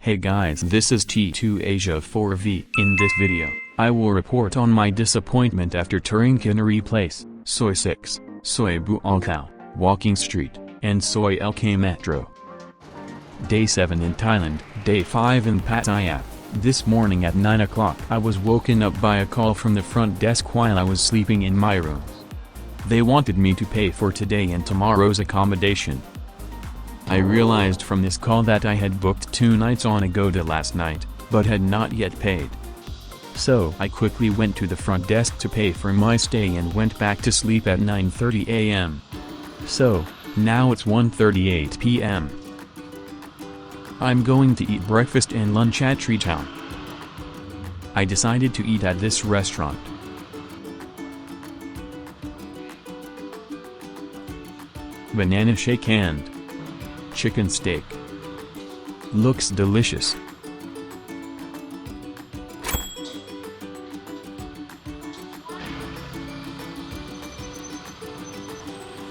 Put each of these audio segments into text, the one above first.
Hey guys, this is T2 Asia 4V. In this video, I will report on my disappointment after touring Kinnaree Place, Soi 6, Soi Buakhao, Walking Street, and Soi LK Metro. Day 7 in Thailand, Day 5 in Pattaya. This morning at 9 o'clock I was woken up by a call from the front desk while I was sleeping in my room. They wanted me to pay for today and tomorrow's accommodation. I realized from this call that I had booked 2 nights on Agoda last night, but had not yet paid. So I quickly went to the front desk to pay for my stay and went back to sleep at 9:30 a.m. So, now it's 1:38 p.m. I'm going to eat breakfast and lunch at Crocodile. I decided to eat at this restaurant. Banana shake and chicken steak. Looks delicious.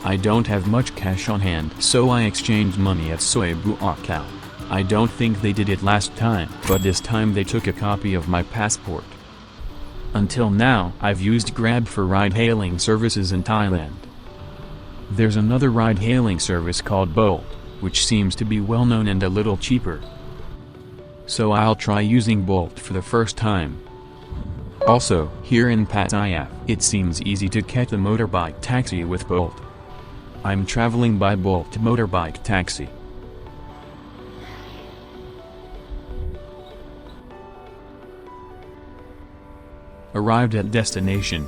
I don't have much cash on hand, so I exchanged money at Soi Buakhao. I don't think they did it last time, but this time they took a copy of my passport. Until now, I've used Grab for ride-hailing services in Thailand. There's another ride-hailing service called Bolt, which seems to be well-known and a little cheaper. So I'll try using Bolt for the first time. Also, here in Pattaya, it seems easy to catch a motorbike taxi with Bolt. I'm traveling by Bolt motorbike taxi. Arrived at destination.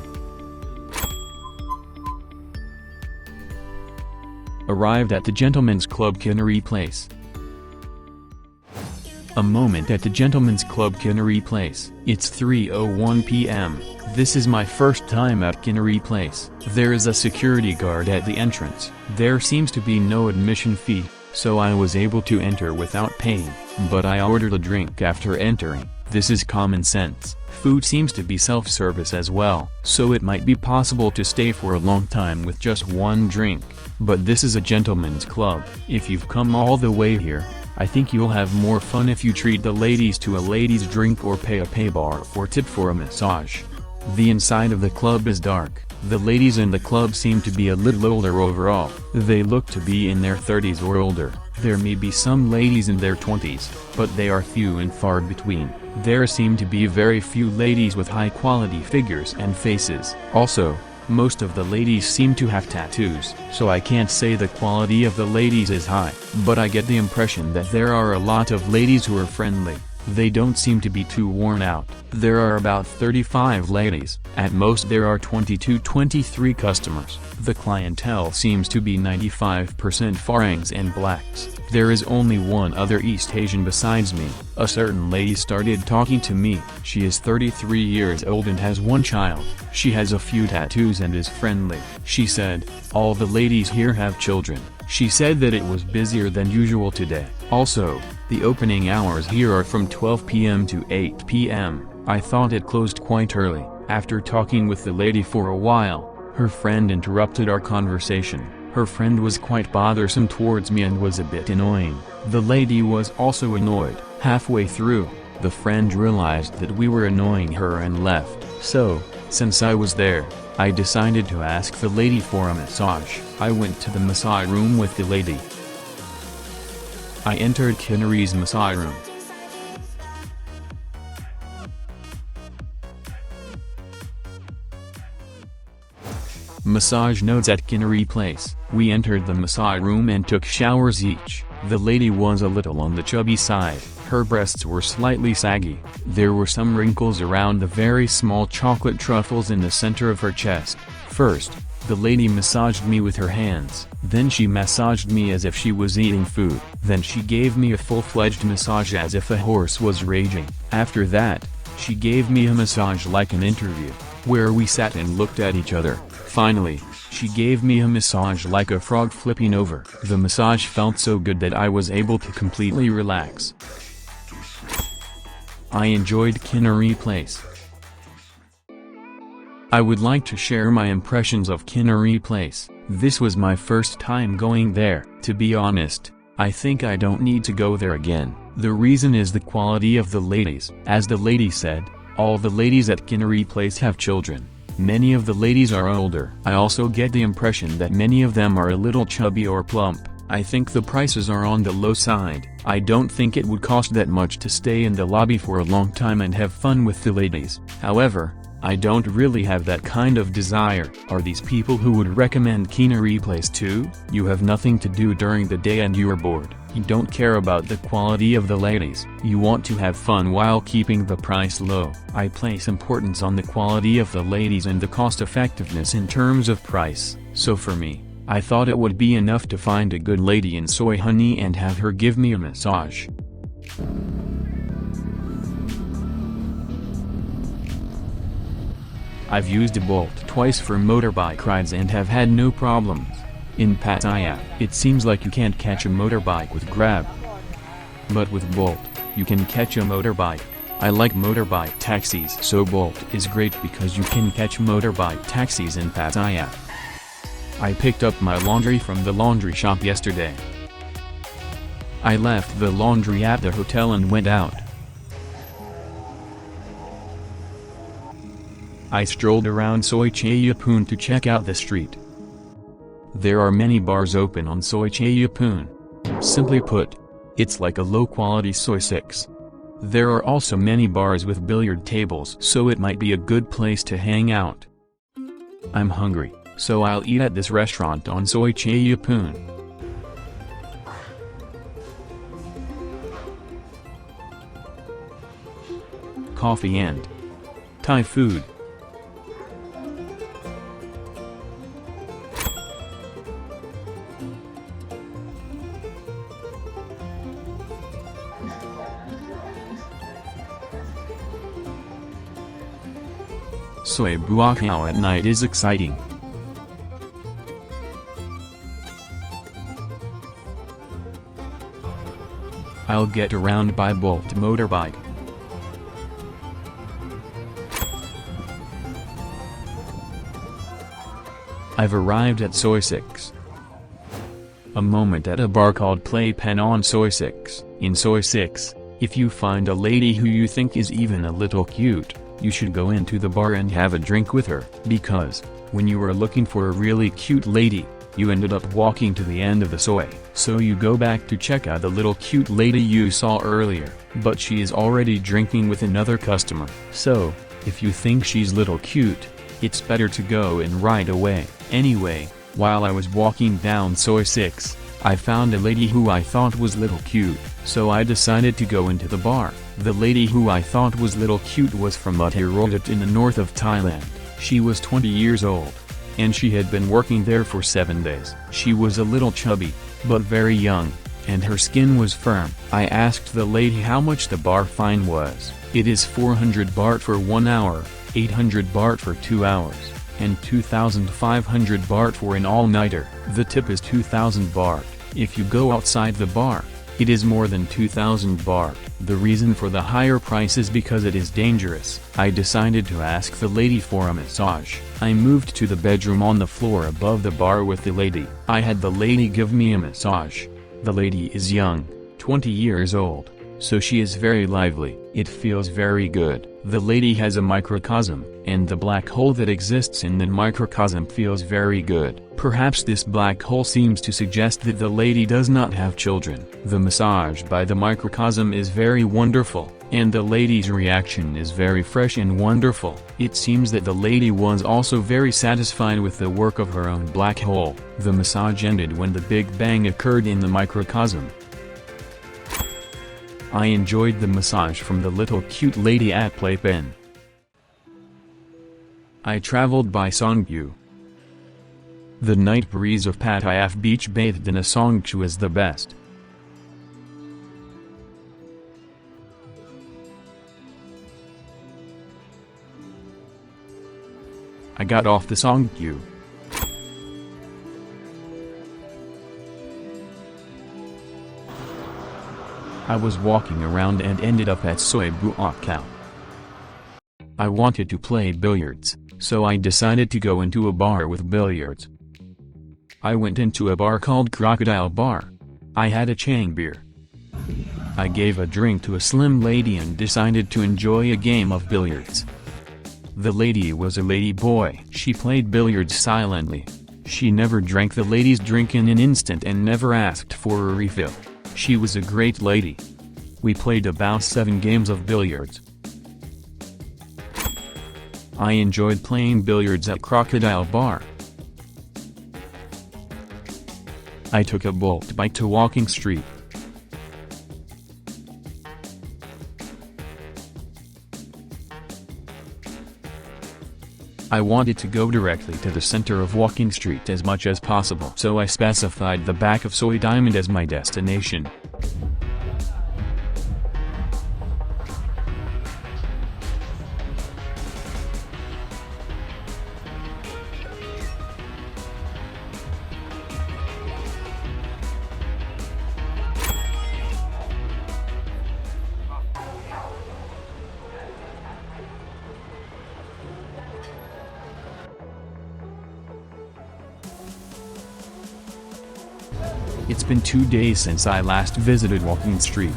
Arrived at the Gentlemen's Club Kinnaree Place. A moment at the Gentlemen's Club Kinnaree Place. It's 3:01 p.m. This is my first time at Kinnaree Place. There is a security guard at the entrance. There seems to be no admission fee, so I was able to enter without paying, but I ordered a drink after entering. This is common sense. Food seems to be self-service as well, so it might be possible to stay for a long time with just one drink. But this is a gentleman's club. If you've come all the way here, I think you'll have more fun if you treat the ladies to a ladies' drink or pay a pay bar or tip for a massage. The inside of the club is dark. The ladies in the club seem to be a little older overall. They look to be in their 30s or older. There may be some ladies in their 20s, but they are few and far between. There seem to be very few ladies with high-quality figures and faces. Also, most of the ladies seem to have tattoos, so I can't say the quality of the ladies is high, but I get the impression that there are a lot of ladies who are friendly. They don't seem to be too worn out. There are about 35 ladies. At most there are 23 customers. The clientele seems to be 95% foreigners and blacks. There is only one other East Asian besides me. A certain lady started talking to me. She is 33 years old and has 1 child. She has a few tattoos and is friendly. She said, all the ladies here have children. She said that it was busier than usual today. Also, the opening hours here are from 12 p.m. to 8 p.m. I thought it closed quite early. After talking with the lady for a while, her friend interrupted our conversation. Her friend was quite bothersome towards me and was a bit annoying. The lady was also annoyed. Halfway through, the friend realized that we were annoying her and left. So, since I was there, I decided to ask the lady for a massage. I went to the massage room with the lady. I entered Kinnaree's massage room. Massage notes at Kinnaree Place. We entered the massage room and took showers each. The lady was a little on the chubby side. Her breasts were slightly saggy. There were some wrinkles around the very small chocolate truffles in the center of her chest. First, the lady massaged me with her hands. Then she massaged me as if she was eating food. Then she gave me a full-fledged massage as if a horse was raging. After that, she gave me a massage like an interview, where we sat and looked at each other. Finally, she gave me a massage like a frog flipping over. The massage felt so good that I was able to completely relax. I enjoyed Kinnaree Place. I would like to share my impressions of Kinnaree Place. This was my first time going there. To be honest, I think I don't need to go there again. The reason is the quality of the ladies. As the lady said, all the ladies at Kinnaree Place have children. Many of the ladies are older. I also get the impression that many of them are a little chubby or plump. I think the prices are on the low side. I don't think it would cost that much to stay in the lobby for a long time and have fun with the ladies. However, I don't really have that kind of desire. Are these people who would recommend Kinnaree Place too? You have nothing to do during the day and you're bored. You don't care about the quality of the ladies. You want to have fun while keeping the price low. I place importance on the quality of the ladies and the cost effectiveness in terms of price. So for me, I thought it would be enough to find a good lady in Soi Honey and have her give me a massage. I've used a Bolt twice for motorbike rides and have had no problems. In Pattaya, it seems like you can't catch a motorbike with Grab. But with Bolt, you can catch a motorbike. I like motorbike taxis, so Bolt is great because you can catch motorbike taxis in Pattaya. I picked up my laundry from the laundry shop yesterday. I left the laundry at the hotel and went out. I strolled around Soi Chaiyapoon to check out the street. There are many bars open on Soi Chaiyapoon. Simply put, it's like a low-quality Soi 6. There are also many bars with billiard tables, so it might be a good place to hang out. I'm hungry, so I'll eat at this restaurant on Soi Chaiyapoon. Coffee and Thai food. Soi Buakhao at night is exciting. I'll get around by Bolt motorbike. I've arrived at Soi 6. A moment at a bar called PlayPen on Soi 6. In Soi 6, if you find a lady who you think is even a little cute, you should go into the bar and have a drink with her. Because, when you were looking for a really cute lady, you ended up walking to the end of the Soi. So you go back to check out the little cute lady you saw earlier, but she is already drinking with another customer. So, if you think she's little cute, it's better to go in right away. Anyway, while I was walking down Soi 6, I found a lady who I thought was little cute, so I decided to go into the bar. The lady who I thought was little cute was from Uttaradit in the north of Thailand. She was 20 years old, and she had been working there for 7 days. She was a little chubby, but very young, and her skin was firm. I asked the lady how much the bar fine was. It is 400 baht for 1 hour, 800 baht for 2 hours, and 2,500 baht for an all-nighter. The tip is 2,000 baht. If you go outside the bar, it is more than 2,000 baht. The reason for the higher price is because it is dangerous. I decided to ask the lady for a massage. I moved to the bedroom on the floor above the bar with the lady. I had the lady give me a massage. The lady is young, 20 years old, so she is very lively. It feels very good. The lady has a microcosm, and the black hole that exists in the microcosm feels very good. Perhaps this black hole seems to suggest that the lady does not have children. The massage by the microcosm is very wonderful, and the lady's reaction is very fresh and wonderful. It seems that the lady was also very satisfied with the work of her own black hole. The massage ended when the Big Bang occurred in the microcosm. I enjoyed the massage from the little cute lady at PlayPen. I traveled by Songkyu. The night breeze of Pattaya beach bathed in a Songkyu is the best. I got off the Songkyu. I was walking around and ended up at Soi Buakhao. I wanted to play billiards, so I decided to go into a bar with billiards. I went into a bar called Crocodile Bar. I had a Chang beer. I gave a drink to a slim lady and decided to enjoy a game of billiards. The lady was a lady boy. She played billiards silently. She never drank the lady's drink in an instant and never asked for a refill. She was a great lady. We played about 7 games of billiards. I enjoyed playing billiards at Crocodile Bar. I took a bolt bike to Walking Street. I wanted to go directly to the center of Walking Street as much as possible, so I specified the back of Soi Diamond as my destination. It's been 2 days since I last visited Walking Street.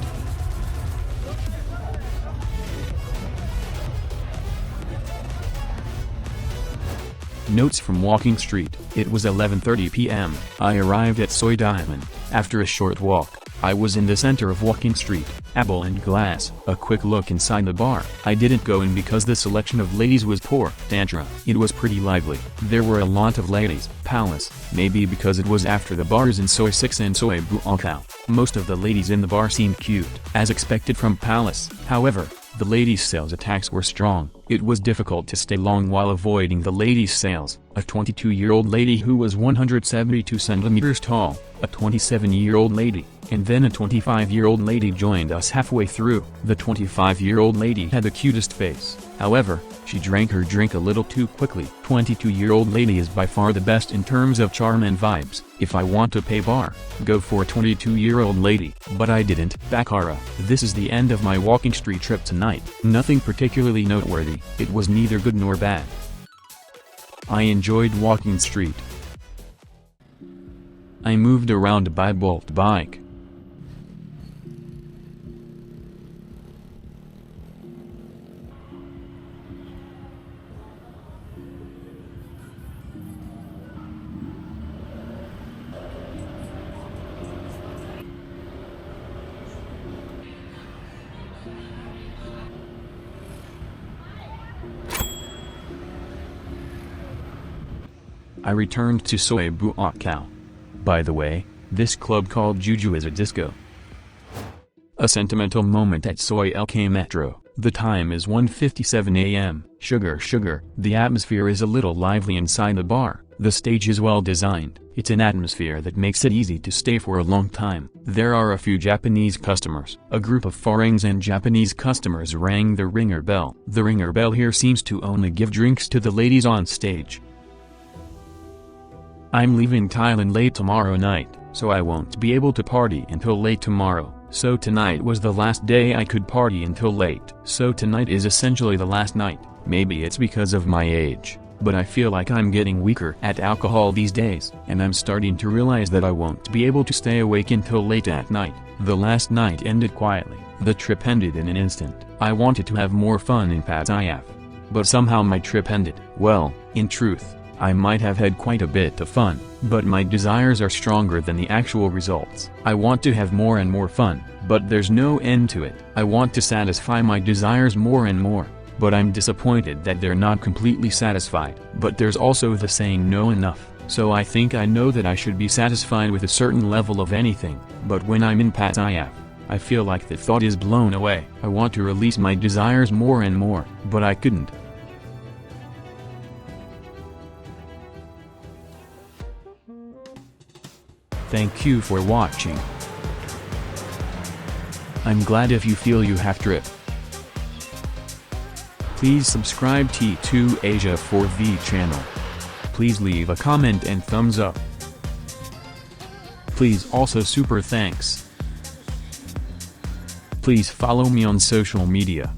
Notes from Walking Street. It was 11:30 p.m. I arrived at Soi Diamond. After a short walk, I was in the center of Walking Street. Apple and glass. A quick look inside the bar. I didn't go in because the selection of ladies was poor. Tantra. It was pretty lively. There were a lot of ladies. Palace. Maybe because it was after the bars in Soi 6 and Soi Buakhao. Most of the ladies in the bar seemed cute, as expected from Palace. However, the ladies' sales attacks were strong. It was difficult to stay long while avoiding the ladies' sales. A 22-year-old lady who was 172 centimeters tall, a 27-year-old lady, and then a 25-year-old lady joined us halfway through. The 25-year-old lady had the cutest face. However, she drank her drink a little too quickly. 22-year-old lady is by far the best in terms of charm and vibes. If I want to pay bar, go for a 22-year-old lady. But I didn't. Baccara. This is the end of my Walking Street trip tonight. Nothing particularly noteworthy. It was neither good nor bad. I enjoyed Walking Street. I moved around by Bolt bike. I returned to Soi Buakhao. By the way, this club called Juju is a disco. A sentimental moment at Soi LK Metro. The time is 1:57 a.m. Sugar. The atmosphere is a little lively inside the bar. The stage is well designed. It's an atmosphere that makes it easy to stay for a long time. There are a few Japanese customers. A group of foreigners and Japanese customers rang the ringer bell. The ringer bell here seems to only give drinks to the ladies on stage. I'm leaving Thailand late tomorrow night, so I won't be able to party until late tomorrow. So tonight was the last day I could party until late. So tonight is essentially the last night. Maybe it's because of my age, but I feel like I'm getting weaker at alcohol these days, and I'm starting to realize that I won't be able to stay awake until late at night. The last night ended quietly. The trip ended in an instant. I wanted to have more fun in Pattaya, but somehow my trip ended. Well, in truth, I might have had quite a bit of fun, but my desires are stronger than the actual results. I want to have more and more fun, but there's no end to it. I want to satisfy my desires more and more, but I'm disappointed that they're not completely satisfied. But there's also the saying no enough, so I think I know that I should be satisfied with a certain level of anything, but when I'm in Pattaya, I feel like the thought is blown away. I want to release my desires more and more, but I couldn't. Thank you for watching. I'm glad if you feel you have trip. Please subscribe T2 Asia for the channel. Please leave a comment and thumbs up. Please also super thanks. Please follow me on social media.